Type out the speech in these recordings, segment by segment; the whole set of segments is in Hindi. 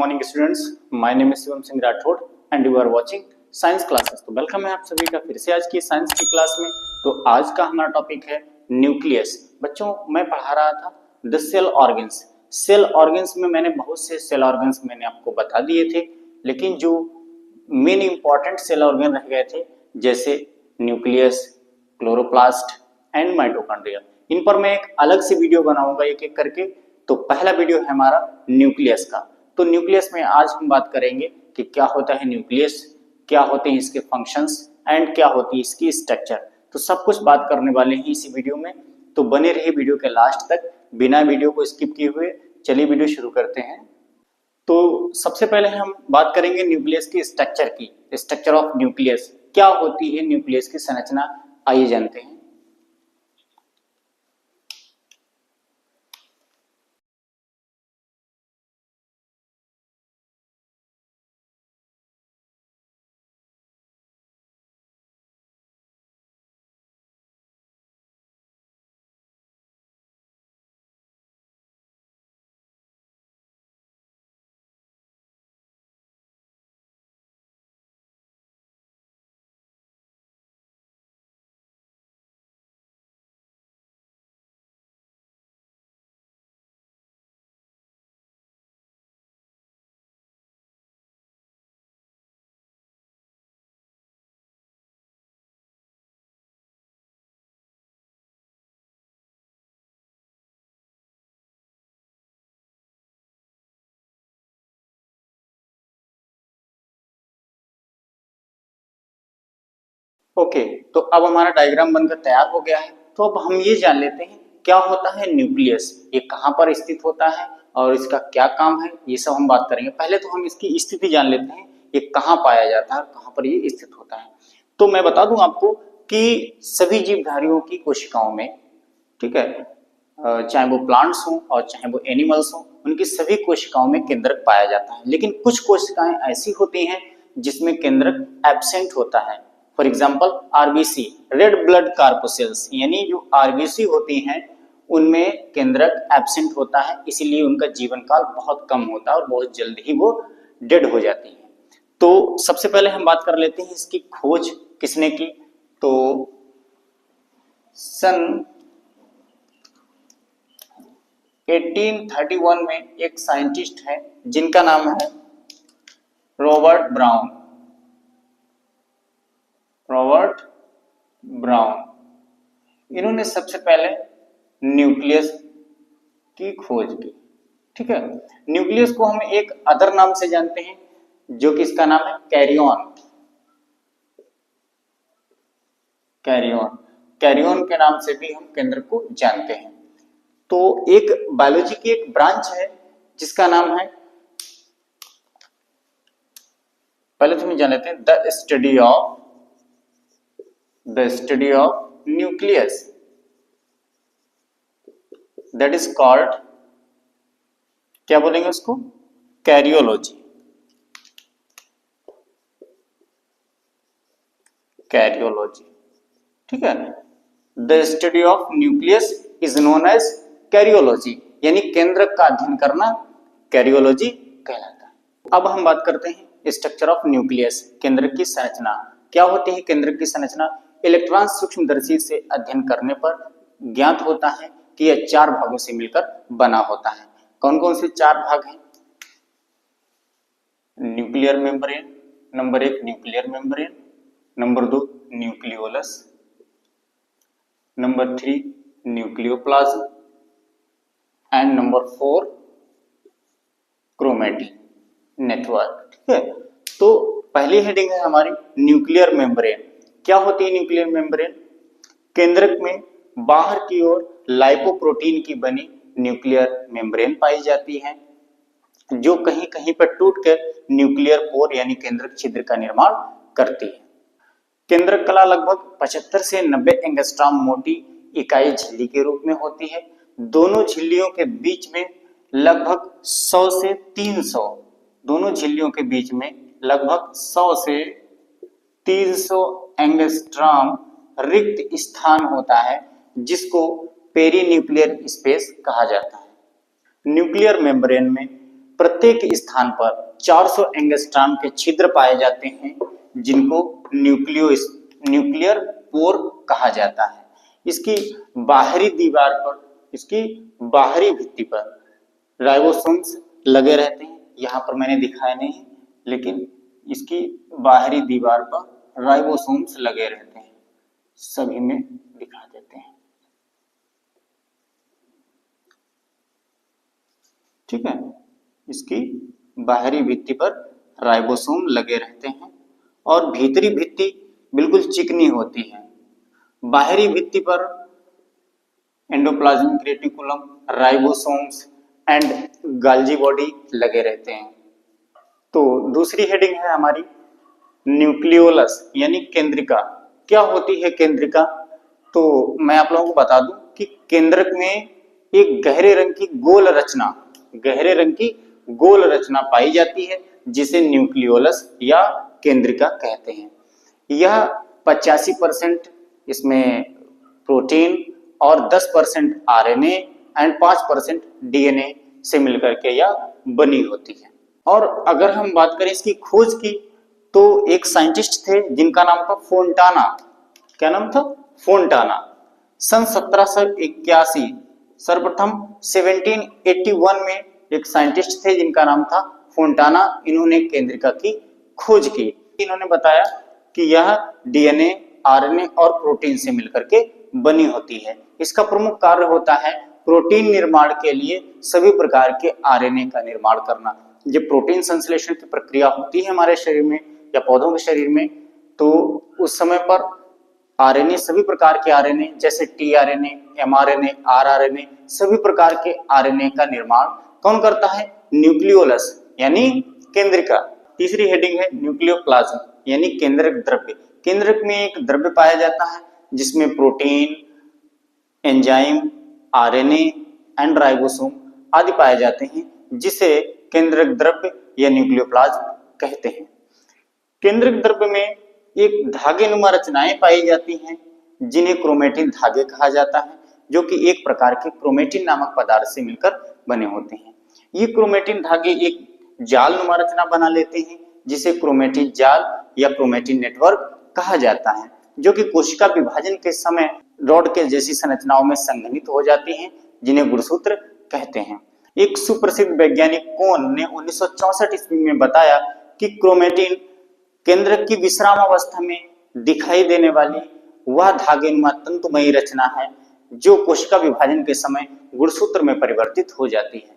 Morning students, my name is Shivam Singh Rathore and you are watching science classes. तो वेलकम है आप सभी का फिर से आज की साइंस की क्लास में। तो आज का हमारा टॉपिक है न्यूक्लियस। बच्चों, मैं पढ़ा रहा था the cell organs. Cell organs में मैंने बहुत से सेल ऑर्गन्स मैंने आपको बता दिए थे, लेकिन जो मेन इंपॉर्टेंट सेल ऑर्गन रह गए थे जैसे न्यूक्लियस, क्लोरोप्लास्ट एंड माइटोकॉन्ड्रिया, इन पर मैं एक अलग से वीडियो बनाऊंगा एक एक करके। तो पहला वीडियो है हमारा न्यूक्लियस का। तो न्यूक्लियस में आज हम बात करेंगे कि क्या होता है न्यूक्लियस, क्या होते हैं इसके फंक्शंस एंड क्या होती है इसकी स्ट्रक्चर। तो सब कुछ बात करने वाले हैं इसी वीडियो में। तो बने रहिए वीडियो के लास्ट तक बिना वीडियो को स्किप किए हुए। चलिए वीडियो शुरू करते हैं। तो सबसे पहले हम बात करेंगे न्यूक्लियस की स्ट्रक्चर की। स्ट्रक्चर ऑफ न्यूक्लियस, क्या होती है न्यूक्लियस की संरचना, आइए जानते हैं। ओके, तो अब हमारा डायग्राम बनकर तैयार हो गया है। तो अब हम ये जान लेते हैं क्या होता है न्यूक्लियस, ये कहाँ पर स्थित होता है और इसका क्या काम है, ये सब हम बात करेंगे। पहले तो हम इसकी स्थिति जान लेते हैं, ये कहाँ पाया जाता है और कहाँ पर ये स्थित होता है। तो मैं बता दूं आपको कि सभी जीवधारियों की कोशिकाओं में, ठीक है, चाहे वो प्लांट्स हों और चाहे वो एनिमल्स हों, उनकी सभी कोशिकाओं में केंद्रक पाया जाता है। लेकिन कुछ कोशिकाएं ऐसी होती हैं जिसमें केंद्रक एब्सेंट होता है। For example RBC, red blood corpuscles, यानी जो आरबीसी होती हैं उनमें केंद्रक एब्सेंट होता है, इसीलिए उनका जीवन काल बहुत कम होता है और बहुत जल्द ही वो डेड हो जाती है। तो सबसे पहले हम बात कर लेते हैं इसकी खोज किसने की। तो सन 1831 में एक साइंटिस्ट है जिनका नाम है रॉबर्ट ब्राउन। रॉबर्ट ब्राउन, इन्होंने सबसे पहले न्यूक्लियस की खोज की। ठीक है, न्यूक्लियस को हम एक अदर नाम से जानते हैं जो कि इसका नाम है कैरियन। कैरियन, कैरियन के नाम से भी हम केंद्र को जानते हैं। तो एक बायोलॉजी की एक ब्रांच है जिसका नाम है, पहले तो हम जान लेते हैं the study of nucleus, that is called, क्या बोलेंगे उसको, कैरियोलॉजी। कैरियोलॉजी, ठीक है। The study of nucleus is known as karyology, यानी केंद्रक का अध्ययन करना कैरियोलॉजी कहलाता है। अब हम बात करते हैं स्ट्रक्चर ऑफ न्यूक्लियस, केंद्रक की संरचना। क्या होती है केंद्रक की संरचना? इलेक्ट्रॉन सूक्ष्मदर्शी से अध्ययन करने पर ज्ञात होता है कि यह 4 भागों से मिलकर बना होता है। कौन कौन से 4 भाग हैं? Nuclear membrane, number 1 nuclear membrane, number 2 nucleolus, number 3 nucleoplasm and number 4 chromatin network. ठीक है, तो पहली हेडिंग है हमारी न्यूक्लियर मेम्ब्रेन। क्या होती है न्यूक्लियर मेम्ब्रेन? केंद्रक में बाहर की ओर लाइपोप्रोटीन की बनी न्यूक्लियर मेम्ब्रेन पाई जाती है जो कहीं कहीं पर टूटकर न्यूक्लियर पोर यानी केंद्रक छिद्र का निर्माण करती है। केंद्रक कला लगभग 75 से 90 एंगस्ट्रॉम मोटी इकाई झिल्ली के रूप में होती है। दोनों झिल्लियों के बीच में लगभग 100 से 300, दोनों झिल्लियों के बीच में लगभग 100 से 300 एंगस्ट्रॉम रिक्त स्थान होता है जिसको पेरीन्यूक्लियर स्पेस कहा जाता है। न्यूक्लियर मेम्ब्रेन में प्रत्येक स्थान पर 400 एंगस्ट्रॉम के छिद्र पाए जाते हैं, जिनको न्यूक्लियर पोर कहा जाता है। इसकी बाहरी दीवार पर, इसकी बाहरी भित्ति पर राइबोसोम्स लगे रहते हैं। यहाँ पर मैंने दिखाया नहीं है, लेकिन इसकी बाहरी दीवार पर राइबोसोम्स लगे रहते हैं, सभी में दिखा देते हैं। ठीक है, इसकी बाहरी भित्ति पर राइबोसोम लगे रहते हैं और भीतरी भित्ति बिल्कुल चिकनी होती है। बाहरी भित्ति पर endoplasmic reticulum, ribosomes and गाल्जी body लगे रहते हैं। तो दूसरी हेडिंग है हमारी न्यूक्लियोलस यानी केंद्रिका। क्या होती है केंद्रिका? तो मैं आप लोगों को बता दूं कि केंद्रक में एक गहरे रंग की गोल रचना पाई जाती है, जिसे न्यूक्लियोलस या केंद्रिका कहते हैं। यह 85% इसमें प्रोटीन और 10% आरएनए एंड 5% डीएनए से मिलकर के यह बनी होती है। और अगर हम बात करें इसकी खोज की, तो एक साइंटिस्ट थे जिनका नाम था फोंटाना। क्या नाम था? फोंटाना। सन 1781 सर्वप्रथम 1781 में एक साइंटिस्ट थे जिनका नाम था फोंटाना। इन्होंने केंद्रिका की खोज की। इन्होंने बताया कि यह डीएनए, आरएनए और प्रोटीन से मिलकर के बनी होती है। इसका प्रमुख कार्य होता है प्रोटीन निर्माण के लिए सभी प्रकार के आरएनए का निर्माण करना। जब प्रोटीन संश्लेषण की प्रक्रिया होती है हमारे शरीर में या पौधों के शरीर में, तो उस समय पर आरएनए, सभी प्रकार के आरएनए जैसे टीआरएनए, एमआरएनए, आरआरएनए, सभी प्रकार के आरएनए का निर्माण कौन करता है? न्यूक्लियोलस यानी केंद्रिका। तीसरी हेडिंग है न्यूक्लियोप्लाज्म यानी केंद्रक द्रव्य। केंद्रक में एक द्रव्य पाया जाता है जिसमें protein, enzyme, RNA and ribosome आदि पाए जाते हैं, जिसे केंद्रक द्रव्य या न्यूक्लियोप्लाज्म कहते हैं। केंद्रक द्रव्य में एक धागेनुमा रचनाएं पाई जाती हैं, जिन्हें क्रोमेटिन धागे कहा जाता है, जो कि एक प्रकार के क्रोमेटिन नामक पदार्थ से मिलकर बने होते हैं। ये क्रोमेटिन धागे एक जालनुमा रचना बना लेते हैं, जिसे क्रोमेटिन जाल या क्रोमेटिन नेटवर्क कहा जाता है, जो कि कोशिका विभाजन के समय रॉड के जैसी संरचनाओं में संघनित हो जाती हैं, जिन्हें गुणसूत्र कहते हैं। एक सुप्रसिद्ध वैज्ञानिक कोन ने 1964 ईस्वी में बताया कि क्रोमेटिन केंद्रक की विश्राम अवस्था में दिखाई देने वाली वह धागेनुमा तंतुमयी रचना है जो कोशिका विभाजन के समय गुणसूत्र में परिवर्तित हो जाती है।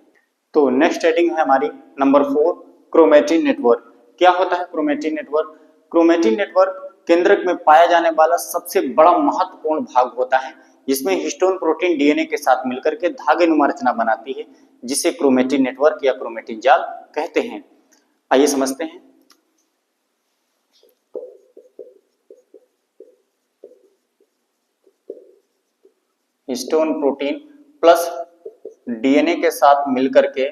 तो नेक्स्ट हेडिंग है हमारी नंबर 4, क्रोमेटिन नेटवर्क। क्या होता है क्रोमेटिन नेटवर्क? क्रोमेटिन नेटवर्क केंद्रक में पाया जाने वाला सबसे बड़ा महत्वपूर्ण भाग होता है, जिसमें हिस्टोन प्रोटीन डीएनए के साथ मिलकर के धागेनुमा रचना बनाती है, जिसे क्रोमेटिन नेटवर्क या क्रोमेटिन जाल कहते हैं। आइए समझते हैं। हिस्टोन प्रोटीन प्लस डीएनए के साथ मिलकर के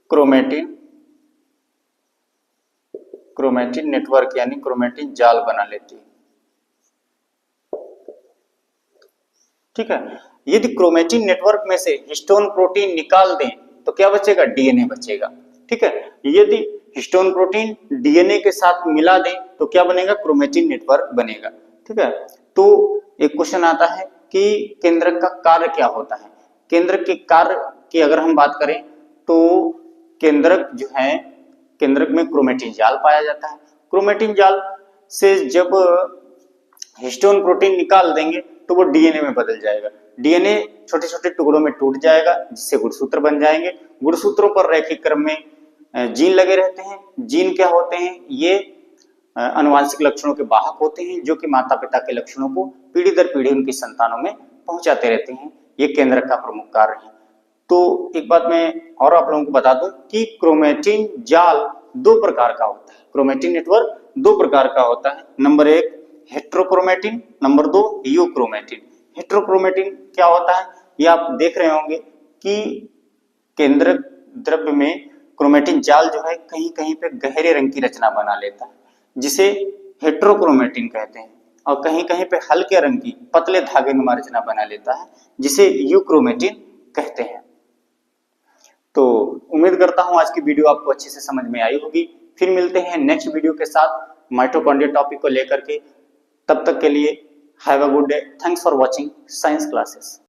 क्रोमेटिन नेटवर्क यानी क्रोमेटिन जाल बना लेती है। ठीक है, यदि क्रोमेटिन नेटवर्क में से हिस्टोन प्रोटीन निकाल दें तो क्या बचेगा? डीएनए बचेगा। ठीक है, यदि हिस्टोन प्रोटीन डीएनए के साथ मिला दें तो क्या बनेगा? क्रोमेटिन नेटवर्क बनेगा। ठीक है, तो एक क्वेश्चन आता है कि केंद्रक का कार्य क्या होता है। केंद्रक के कार्य की अगर हम बात करें तो केंद्रक जो है, केंद्रक में क्रोमेटिन जाल पाया जाता है। क्रोमेटिन जाल से जब हिस्टोन प्रोटीन निकाल देंगे तो वो डीएनए में बदल जाएगा। डीएनए छोटे छोटे टुकड़ों में टूट जाएगा, जिससे गुणसूत्र बन जाएंगे। गुणसूत्रों पर रैखिक क्रम में जीन लगे रहते हैं। जीन क्या होते हैं? ये आनुवांशिक लक्षणों के वाहक होते हैं, जो कि माता पिता के लक्षणों को पीढ़ी दर पीढ़ी उनकी संतानों में पहुंचाते रहते हैं। ये केंद्रक का प्रमुख कार्य है। तो एक बात मैं और आप लोगों को बता दूं कि क्रोमेटिन जाल दो प्रकार का होता है। क्रोमेटिन नेटवर्क दो प्रकार का होता है। Number 1 heterochromatin, number 2 euchromatin. Heterochromatin क्या होता है? ये आप देख रहे होंगे कि केंद्रक द्रव्य में क्रोमेटिन जाल जो है कहीं कहीं पे गहरे रंग की रचना बना लेता है, जिसे हेट्रोक्रोमेटिन कहते हैं, और कहीं कहीं पे हल्के रंग की पतले धागेनुमा रचना बना लेता है, जिसे यूक्रोमेटिन कहते हैं। तो उम्मीद करता हूँ आज की वीडियो आपको अच्छे से समझ में आई होगी। फिर मिलते हैं नेक्स्ट वीडियो के साथ माइटोकॉन्ड्रिया टॉपिक को लेकर के। तब तक के लिए have a good day. Thanks for watching science classes.